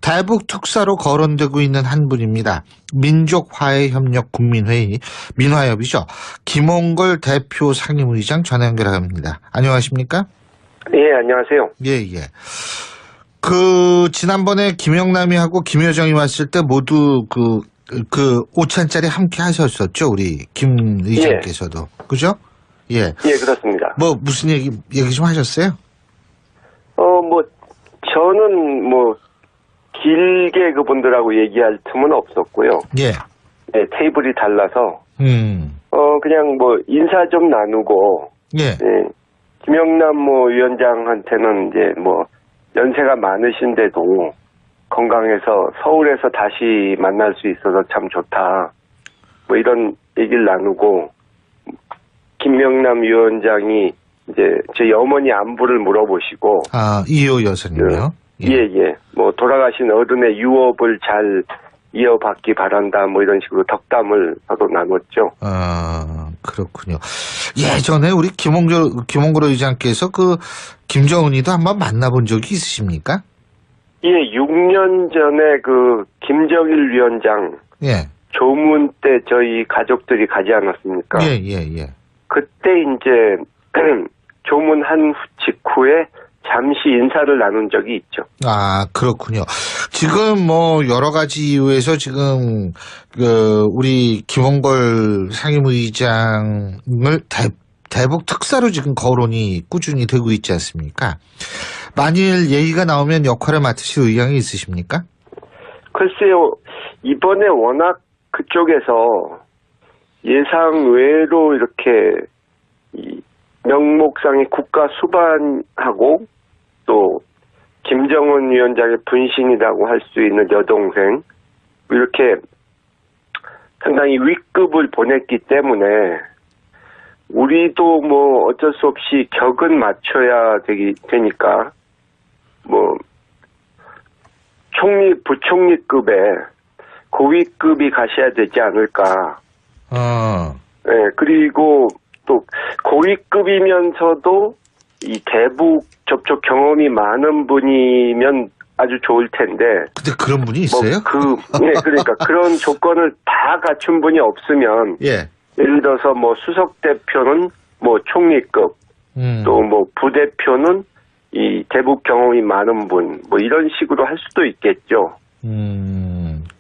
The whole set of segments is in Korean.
대북 특사로 거론되고 있는 한 분입니다. 민족화해협력 국민회의 민화협이죠. 김홍걸 대표 상임의장 전화 연결합니다. 안녕하십니까? 예, 안녕하세요. 예. 지난번에 김영남이하고 김여정이 왔을 때 모두 그 5찬짜리 함께 하셨었죠, 우리 김 의장께서도. 예. 그죠? 예. 예, 그렇습니다. 무슨 얘기 좀 하셨어요? 저는 길게 그분들하고 얘기할 틈은 없었고요. 예. 네, 테이블이 달라서. 그냥 인사 좀 나누고. 예. 예, 김영남 위원장한테는 이제 연세가 많으신데도 건강해서 서울에서 다시 만날 수 있어서 참 좋다. 이런 얘기를 나누고, 김영남 위원장이 이제 저희 어머니 안부를 물어보시고. 이호 여사님요? 예. 돌아가신 어른의 유업을 잘 이어받기 바란다. 이런 식으로 덕담을 서로 나눴죠. 그렇군요. 예전에 우리 김홍걸 의장께서 김정은이도 한번 만나본 적이 있으십니까? 예, 6년 전에 김정일 위원장. 예. 조문 때 저희 가족들이 가지 않았습니까? 예. 그때 이제 조문한 직후에 잠시 인사를 나눈 적이 있죠. 그렇군요. 지금 여러 가지 이유에서 지금 우리 김홍걸 상임의장을 대북 특사로 지금 거론이 꾸준히 되고 있지 않습니까? 만일 얘기가 나오면 역할을 맡으실 의향이 있으십니까? 글쎄요. 이번에 워낙 그쪽에서 예상 외로 이렇게 명목상의 국가 수반하고 또 김정은 위원장의 분신이라고 할 수 있는 여동생 이렇게 상당히 윗급을 보냈기 때문에 우리도 어쩔 수 없이 격은 맞춰야 되니까 총리 부총리급에 고위급이 가셔야 되지 않을까. 네, 그리고 또 고위급이면서도 이 대북 접촉 경험이 많은 분이면 아주 좋을 텐데. 근데 그런 분이 있어요? 그러니까 그런 조건을 다 갖춘 분이 없으면. 예. 예를 들어서 수석 대표는 총리급, 또 부대표는 이 대북 경험이 많은 분, 이런 식으로 할 수도 있겠죠.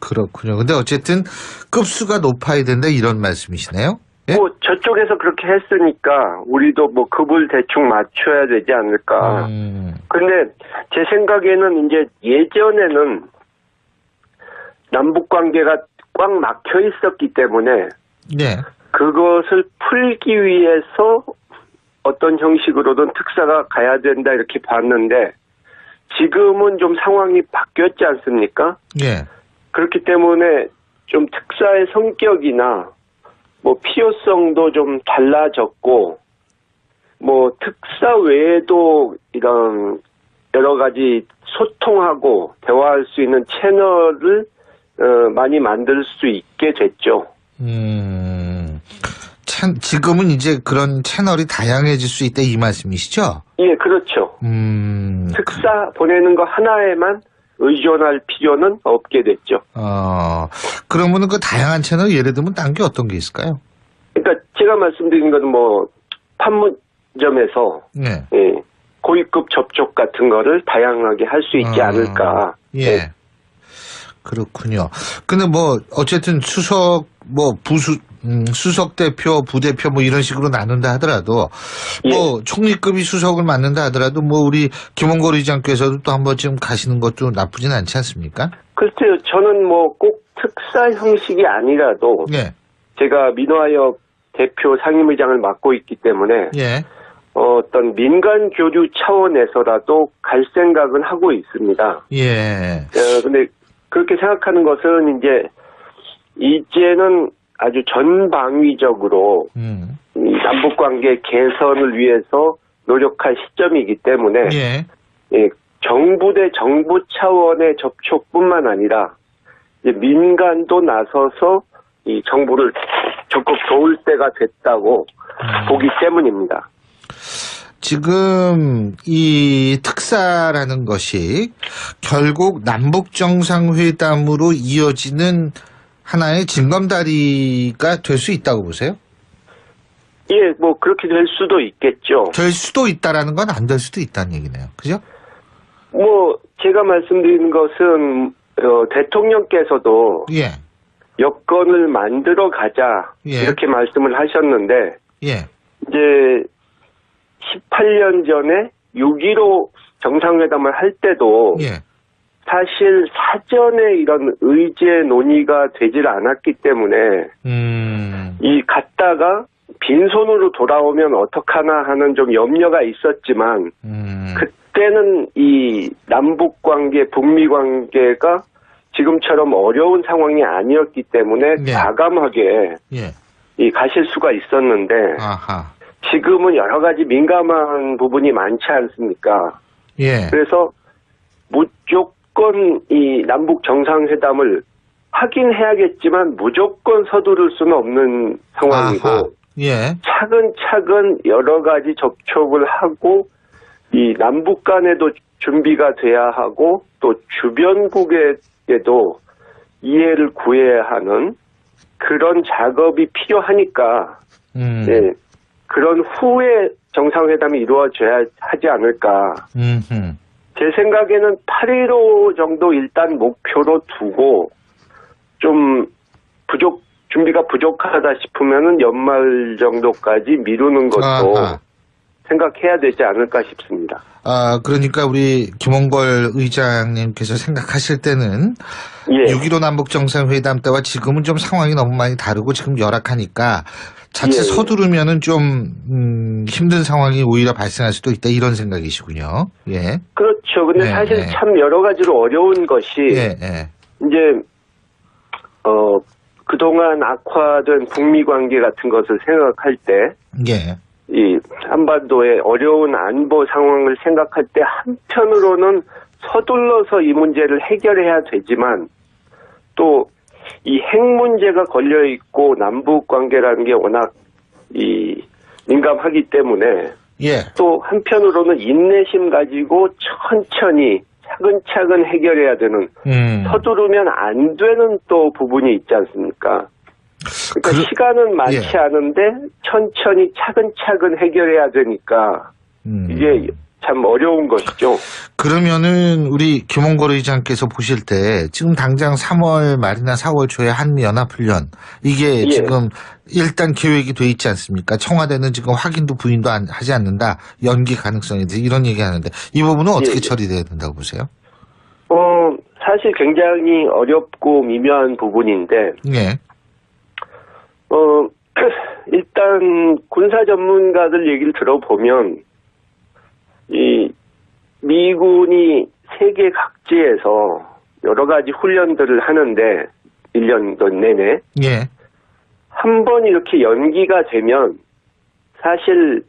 그렇군요. 근데 어쨌든 급수가 높아야 된다 이런 말씀이시네요? 예? 저쪽에서 그렇게 했으니까 우리도 급을 대충 맞춰야 되지 않을까. 근데 제 생각에는 이제 예전에는 남북 관계가 꽉 막혀 있었기 때문에 네. 그것을 풀기 위해서 어떤 형식으로든 특사가 가야 된다 이렇게 봤는데 지금은 좀 상황이 바뀌었지 않습니까? 예. 그렇기 때문에 좀 특사의 성격이나 필요성도 좀 달라졌고 특사 외에도 이런 여러 가지 소통하고 대화할 수 있는 채널을 많이 만들 수 있게 됐죠. 지금은 이제 그런 채널이 다양해질 수 있다 이 말씀이시죠? 예, 그렇죠. 특사 보내는 거 하나에만 의존할 필요는 없게 됐죠. 그러면은 그 다양한 채널 예를 들면 딴 게 어떤 게 있을까요? 그러니까 제가 말씀드린 건 판문점에서 네. 예, 고위급 접촉 같은 거를 다양하게 할 수 있지 않을까. 예. 네. 그렇군요. 근데 어쨌든 수석, 수석 대표, 부대표 이런 식으로 나눈다 하더라도, 예. 총리급이 수석을 맡는다 하더라도 우리 김홍걸 의장께서도 또 한 번쯤 가시는 것도 나쁘진 않지 않습니까? 글쎄요. 저는 꼭 특사 형식이 아니라도, 예. 제가 민화협 대표 상임의장을 맡고 있기 때문에, 예. 어떤 민간 교류 차원에서라도 갈 생각은 하고 있습니다. 예. 근데 그렇게 생각하는 것은 이제는 아주 전방위적으로 이 남북관계 개선을 위해서 노력할 시점이기 때문에 예. 정부 대 정부 차원의 접촉뿐만 아니라 이제 민간도 나서서 이 정부를 적극 도울 때가 됐다고 보기 때문입니다. 지금 이 특사라는 것이 결국 남북 정상회담으로 이어지는 하나의 징검다리가 될 수 있다고 보세요? 예, 뭐 그렇게 될 수도 있겠죠. 될 수도 있다라는 건 안 될 수도 있다는 얘기네요. 그죠? 뭐 제가 말씀드린 것은 대통령께서도 예. 여건을 만들어 가자 예. 이렇게 말씀을 하셨는데 예. 이제 18년 전에 6.15 정상회담을 할 때도 예. 사실 사전에 이런 의제 논의가 되질 않았기 때문에 이 갔다가 빈손으로 돌아오면 어떡하나 하는 좀 염려가 있었지만 그때는 이 남북 관계, 북미 관계가 지금처럼 어려운 상황이 아니었기 때문에 예. 과감하게 예. 이 가실 수가 있었는데 아하. 지금은 여러 가지 민감한 부분이 많지 않습니까? 예. 그래서 무조건 이 남북 정상회담을 하긴 해야겠지만 무조건 서두를 수는 없는 상황이고 아하. 예. 차근차근 여러 가지 접촉을 하고 이 남북 간에도 준비가 돼야 하고 또 주변국에도 이해를 구해야 하는 그런 작업이 필요하니까 예, 그런 후에 정상회담이 이루어져야 하지 않을까. 제 생각에는 8.15 정도 일단 목표로 두고 좀 준비가 부족하다 싶으면은 연말 정도까지 미루는 것도 아하. 생각해야 되지 않을까 싶습니다. 아, 그러니까 우리 김홍걸 의장님께서 생각하실 때는 예. 6.15 남북 정상회담 때와 지금은 좀 상황이 너무 많이 다르고 지금 열악하니까 자칫 예. 서두르면은 좀 힘든 상황이 오히려 발생할 수도 있다 이런 생각이시군요. 예. 그렇죠. 근데 네, 사실 네. 참 여러 가지로 어려운 것이 예, 예. 이제 그동안 악화된 북미 관계 같은 것을 생각할 때 예. 이 한반도의 어려운 안보 상황을 생각할 때 한편으로는 서둘러서 이 문제를 해결해야 되지만 또 이 핵 문제가 걸려 있고 남북 관계라는 게 워낙 이 민감하기 때문에 예. 또 한편으로는 인내심 가지고 천천히 차근차근 해결해야 되는 서두르면 안 되는 또 부분이 있지 않습니까? 그러니까 시간은 많지 예. 않은데 천천히 차근차근 해결해야 되니까 이게 참 어려운 것이죠. 그러면은 우리 김홍걸 의장께서 보실 때 지금 당장 3월 말이나 4월 초에 한미연합훈련 이게 예. 지금 일단 계획이 돼 있지 않습니까? 청와대는 지금 확인도 부인도 하지 않는다. 연기 가능성에 대해서 이런 얘기하는데 이 부분은 어떻게 예. 처리돼야 된다고 보세요? 사실 굉장히 어렵고 미묘한 부분인데 예. 일단 군사 전문가들 얘기를 들어보면 이 미군이 세계 각지에서 여러 가지 훈련들을 하는데 1년 내내 예. 한 번 이렇게 연기가 되면 사실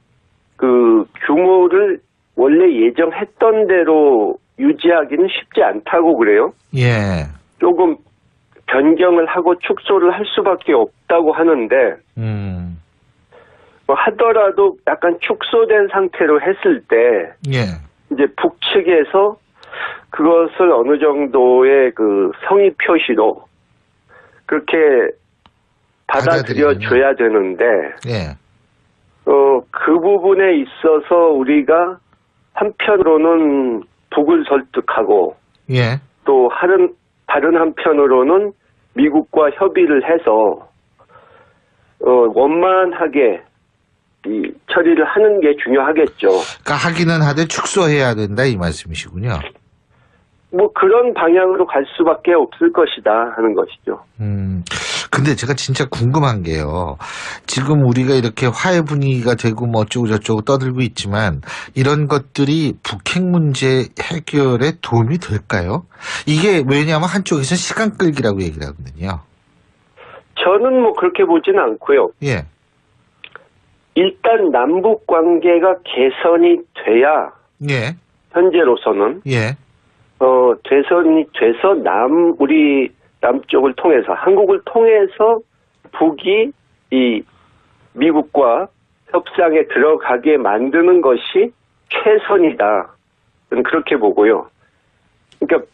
그 규모를 원래 예정했던 대로 유지하기는 쉽지 않다고 그래요. 예. 조금 변경을 하고 축소를 할 수밖에 없다고 하는데 뭐 하더라도 약간 축소된 상태로 했을 때 예. 이제 북측에서 그것을 어느 정도의 그 성의 표시로 그렇게 받아들여 줘야 되는데 예. 그 부분에 있어서 우리가 한편으로는 북을 설득하고 예. 또 다른 한편으로는 미국과 협의를 해서 원만하게 이 처리를 하는 게 중요하겠죠. 그러니까 하기는 하되 축소해야 된다 이 말씀이시군요. 뭐 그런 방향으로 갈 수밖에 없을 것이다 하는 것이죠. 근데 제가 진짜 궁금한 게요. 지금 우리가 이렇게 화해 분위기가 되고 뭐 어쩌고 저쩌고 떠들고 있지만 이런 것들이 북핵 문제 해결에 도움이 될까요? 이게 왜냐하면 한쪽에서는 시간 끌기라고 얘기를 하거든요. 저는 뭐 그렇게 보지는 않고요. 예. 일단 남북 관계가 개선이 돼야 예. 현재로서는 예. 개선이 돼서 우리 남쪽을 통해서 한국을 통해서 북이 이 미국과 협상에 들어가게 만드는 것이 최선이다. 저는 그렇게 보고요. 그러니까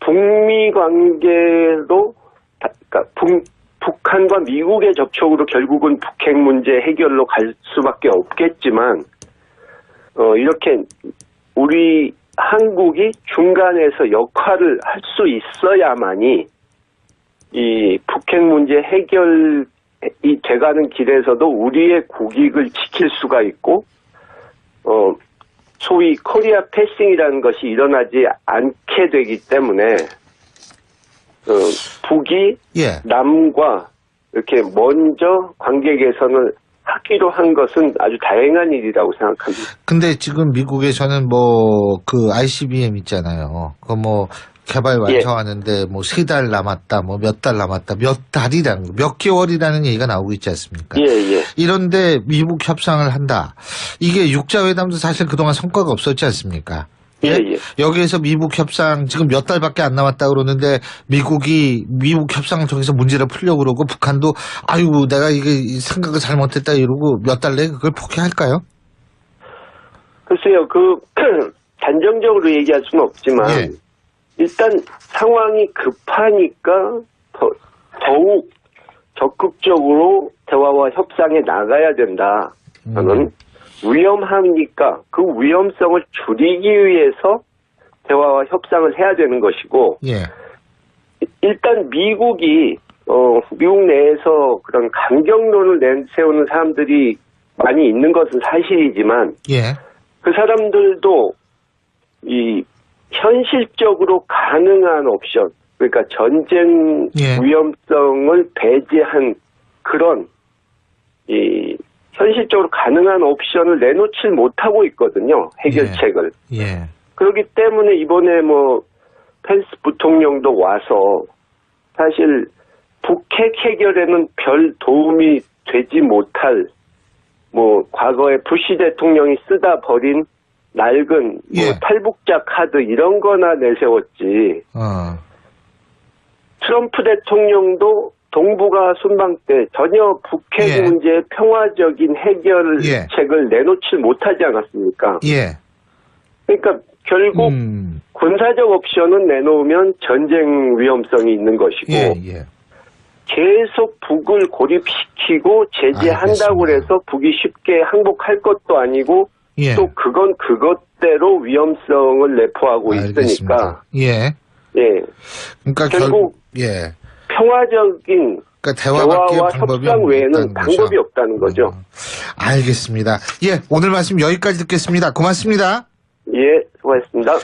북미 관계도 그러니까 북한과 미국의 접촉으로 결국은 북핵 문제 해결로 갈 수밖에 없겠지만 이렇게 우리 한국이 중간에서 역할을 할 수 있어야만이 이 북핵 문제 해결이 돼가는 길에서도 우리의 국익을 지킬 수가 있고 소위 코리아 패싱이라는 것이 일어나지 않게 되기 때문에 북이 예. 남과 이렇게 먼저 관계 개선을 하기로 한 것은 아주 다행한 일이라고 생각합니다. 근데 지금 미국에서는 뭐 그 ICBM 있잖아요. 그 뭐 개발 완성하는데 뭐 3달 남았다, 뭐 몇 달 남았다, 몇 개월이라는 얘기가 나오고 있지 않습니까? 예, 예. 이런데 미국 협상을 한다. 이게 육자회담도 사실 그동안 성과가 없었지 않습니까? 예, 예. 여기에서 미국 협상 지금 몇 달밖에 안 남았다 그러는데 미국 협상을 통해서 문제를 풀려고 그러고 북한도 아유 내가 이게 생각을 잘못했다 이러고 몇 달 내에 그걸 포기할까요? 글쎄요, 단정적으로 얘기할 수는 없지만 예. 일단 상황이 급하니까 더욱 적극적으로 대화와 협상에 나가야 된다. 저는 위험하니까 그 위험성을 줄이기 위해서 대화와 협상을 해야 되는 것이고, 예. 일단 미국 내에서 그런 강경론을 내세우는 사람들이 많이 있는 것은 사실이지만, 예. 그 사람들도 현실적으로 가능한 옵션, 그러니까 전쟁 예. 위험성을 배제한 그런 현실적으로 가능한 옵션을 내놓질 못하고 있거든요. 해결책을. 예. 그렇기 때문에 이번에 펜스 부통령도 와서 사실 북핵 해결에는 별 도움이 되지 못할 과거에 부시 대통령이 쓰다 버린 낡은 예. 탈북자 카드 이런 거나 내세웠지. 트럼프 대통령도 동북아 순방 때 전혀 북핵 예. 문제의 평화적인 해결책을 내놓지 못하지 않았습니까? 예. 그러니까 결국 군사적 옵션은 내놓으면 전쟁 위험성이 있는 것이고 예. 계속 북을 고립시키고 제재한다고 알겠습니다. 해서 북이 쉽게 항복할 것도 아니고 예. 또 그건 그것대로 위험성을 내포하고 있으니까. 예. 예. 그러니까 결국 예. 평화적인 그러니까 대화밖에 대화와 방법이 협상 외에는 없다는 방법이 거죠. 없다는 거죠. 알겠습니다. 예, 오늘 말씀 여기까지 듣겠습니다. 고맙습니다. 예, 수고하셨습니다.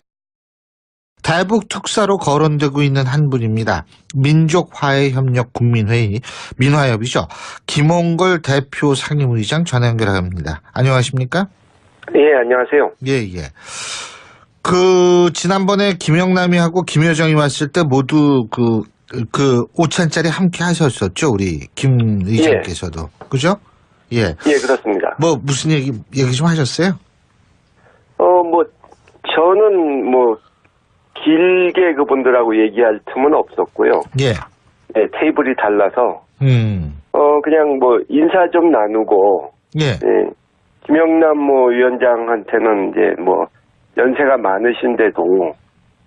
대북 특사로 거론되고 있는 한 분입니다. 민족화해협력 국민회의 민화협이죠. 김홍걸 대표 상임의장 전화 연결합니다. 안녕하십니까? 예, 안녕하세요. 예. 지난번에 김영남이하고 김여정이 왔을 때 모두 그 5천짜리 함께 하셨었죠, 우리 김 의장께서도. 그죠? 예. 예, 그렇습니다. 무슨 얘기 좀 하셨어요? 저는 길게 그분들하고 얘기할 틈은 없었고요. 예. 네, 테이블이 달라서, 그냥 인사 좀 나누고, 예. 예, 김영남 위원장한테는 이제 연세가 많으신데도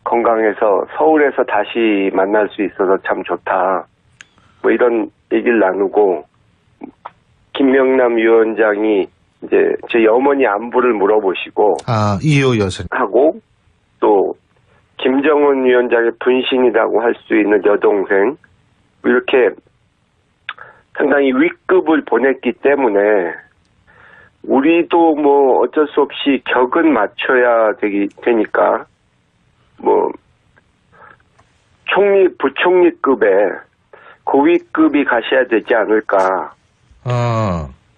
건강해서 서울에서 다시 만날 수 있어서 참 좋다. 이런 얘기를 나누고, 김영남 위원장이 이제 제 어머니 안부를 물어보시고, 이호 여성. 하고, 또, 김정은 위원장의 분신이라고 할 수 있는 여동생, 이렇게 상당히 윗급을 보냈기 때문에, 우리도 어쩔 수 없이 격은 맞춰야 되니까, 총리, 부총리급에 고위급이 가셔야 되지 않을까.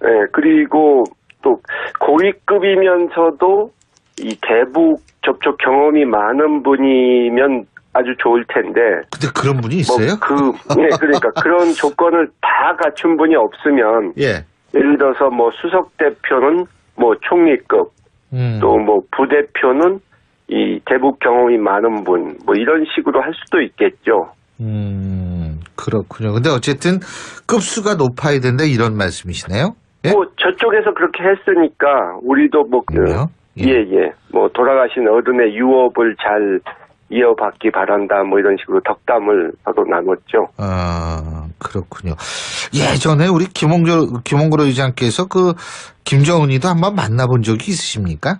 네, 그리고 또 고위급이면서도 이 대북 접촉 경험이 많은 분이면 아주 좋을 텐데. 근데 그런 분이 있어요? 네, 그러니까 그런 조건을 다 갖춘 분이 없으면. 예. 예를 들어서 수석 대표는 총리급, 또 부대표는 이 대북 경험이 많은 분, 이런 식으로 할 수도 있겠죠. 그렇군요. 근데 어쨌든 급수가 높아야 된다 이런 말씀이시네요? 예? 저쪽에서 그렇게 했으니까 우리도 예. 뭐 돌아가신 어른의 유업을 잘 이어받기 바란다. 뭐 이런 식으로 덕담을 서로 나눴죠. 그렇군요. 예전에 우리 김홍걸 의장께서 그 김정은이도 한번 만나본 적이 있으십니까?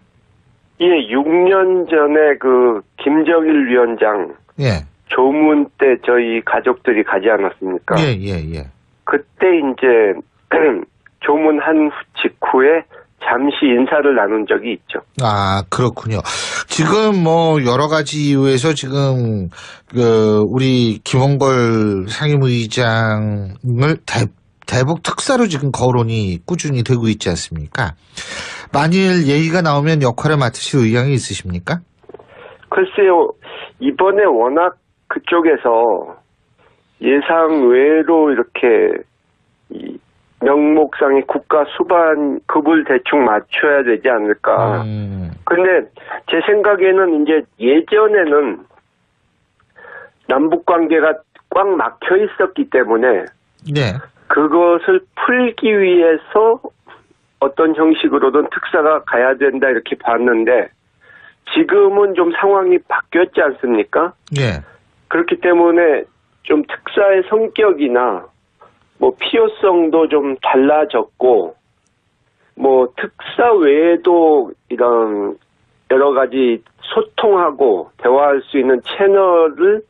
예, 6년 전에 그 김정일 위원장 예. 조문 때 저희 가족들이 가지 않았습니까? 예. 그때 이제 조문한 직후에 잠시 인사를 나눈 적이 있죠. 그렇군요. 지금 뭐 여러 가지 이유에서 지금 우리 김홍걸 상임의장을 대북 특사로 지금 거론이 꾸준히 되고 있지 않습니까? 만일 얘기가 나오면 역할을 맡으실 의향이 있으십니까? 글쎄요, 이번에 워낙 그쪽에서 예상 외로 이렇게 이 명목상의 국가 수반 급을 대충 맞춰야 되지 않을까. 근데 제 생각에는 이제 예전에는 남북 관계가 꽉 막혀 있었기 때문에 네. 그것을 풀기 위해서 어떤 형식으로든 특사가 가야 된다 이렇게 봤는데 지금은 좀 상황이 바뀌었지 않습니까? 예. 그렇기 때문에 좀 특사의 성격이나 뭐 필요성도 좀 달라졌고 뭐 특사 외에도 이런 여러 가지 소통하고 대화할 수 있는 채널을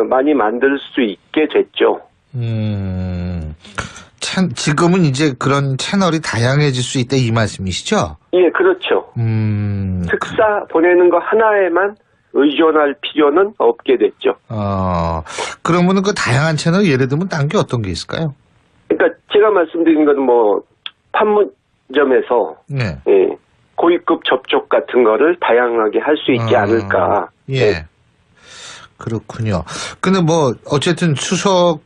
많이 만들 수 있게 됐죠. 지금은 이제 그런 채널이 다양해질 수 있다 이 말씀이시죠? 예, 그렇죠. 특사 보내는 거 하나에만 의존할 필요는 없게 됐죠. 그러면은 그 다양한 채널 예를 들면 딴 게 어떤 게 있을까요? 그러니까 제가 말씀드린 건 뭐 판문점에서 네. 예, 고위급 접촉 같은 거를 다양하게 할 수 있지 않을까. 예. 네. 그렇군요. 근데 뭐 어쨌든 수석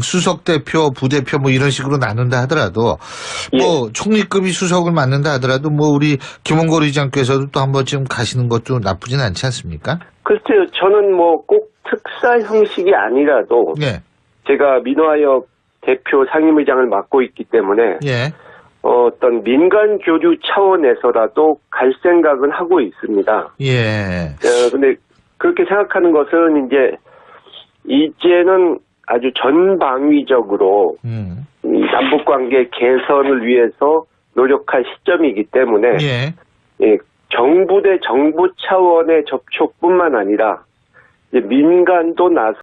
수석 대표, 부대표 뭐 이런 식으로 나눈다 하더라도 뭐 총리급이 수석을 맡는다 하더라도 뭐 우리 김홍걸 의장께서도 또 한 번쯤 가시는 것도 나쁘진 않지 않습니까? 글쎄요, 저는 뭐 꼭 특사 형식이 아니라도 예. 제가 민화협 대표 상임의장을 맡고 있기 때문에 예. 어떤 민간 교류 차원에서라도 갈 생각은 하고 있습니다. 예. 근데 그렇게 생각하는 것은 이제는 아주 전방위적으로 이 남북관계 개선을 위해서 노력할 시점이기 때문에 예. 정부 대 정부 차원의 접촉뿐만 아니라 이제 민간도 나서